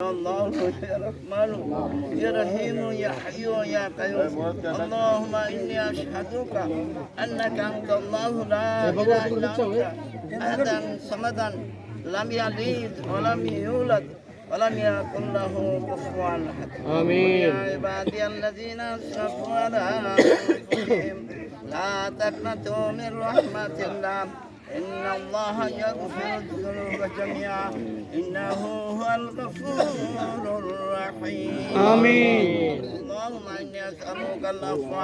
الله يا رحمن يا رحيم يا حي يا قيوم اللهم إني أشهدك أنك أنت الله لا إله إلا أنت أحدا صمدا لم يلد ولم يولد ولم يكن له كفوا أحد آمين يا عبادي الذين أسرفوا على أنفسهم لا تقنطوا من رحمة الله إن الله يغفر الذنوب جميعا إنه هو الغفور الرحيم آمين اللهم إني أسألك العفو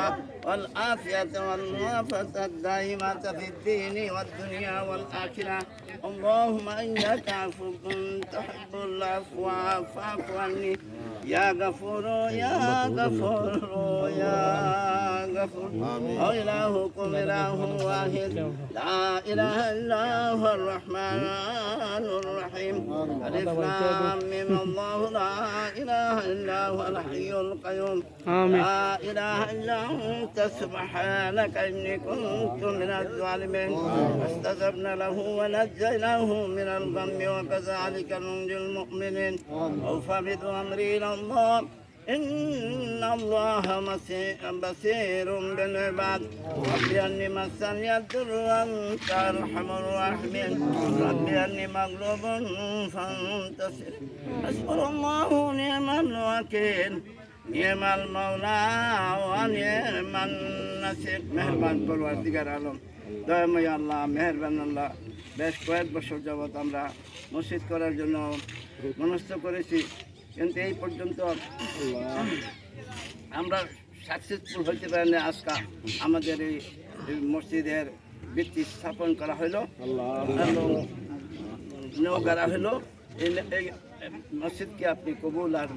والعافية والمعافاة الدائمة في الدين والدنيا والآخرة اللهم إنك عفو تحب العفو فاعف عني يا غفور يا غفور يا غفور إلهكم إله واحد لا إله إلا هو الرحمن الرحيم ألف لام ميم الله لا إله إلا هو الحي القيوم لا إله إلا أنت سبحانك إني كنت من الظالمين فاستجبنا له ونجيناه من الغم وكذلك ننجي المؤمنين وفبدوا أمري إلى الله إن الله بصير بالعباد ربي أني مسني الضر وأنت أرحم الراحمين ربي أني مغلوب فانتصر حسبنا الله ونعم الوكيل نعم المولى ونعم النصير মেহেরবান পরওয়ারদিগার আলম দয়াময় আল্লাহ মেহেরবান আল্লাহ বেশ কয়েক বছর যাবৎ আমরা মসজিদ করার জন্য মনস্থ করেছি কিন্তু এই পর্যন্ত আমরা সাকসেসফুল হতে পারি না। আজকে আমাদের এই মসজিদের ভিত্তি স্থাপন করা হলো এবং নেওয়া হলো এই মসজিদকে আপনি কবুল আর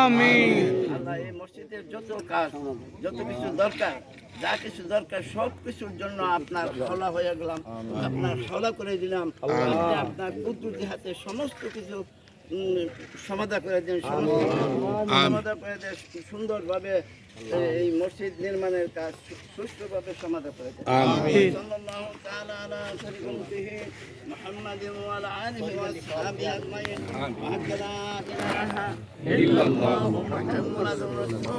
আমিন আল্লাহ এই মসজিদের যত কাজ যত কিছু দরকার যা কিছু দরকার সব কিছুর জন্য আপনার খোলা হয়ে গেলাম আপনার খোলা করে দিলাম আপনার কুদরতি হাতে সমস্ত কিছু সমাধান করে দেন সমাধান করে দেন সুন্দরভাবে এই মসজিদ নির্মাণের কাজ সুষ্ঠুভাবে সমাধান করে দেন সাল্লাল্লাহু তাআলা আলা সাইয়্যিদিহি মুহাম্মাদিন ওয়া আলা আলিহি ওয়া আসহাবিহি আজমাইন ওয়া লা ইলাহা ইল্লাল্লাহু মুহাম্মাদুর রাসূলুল্লাহ।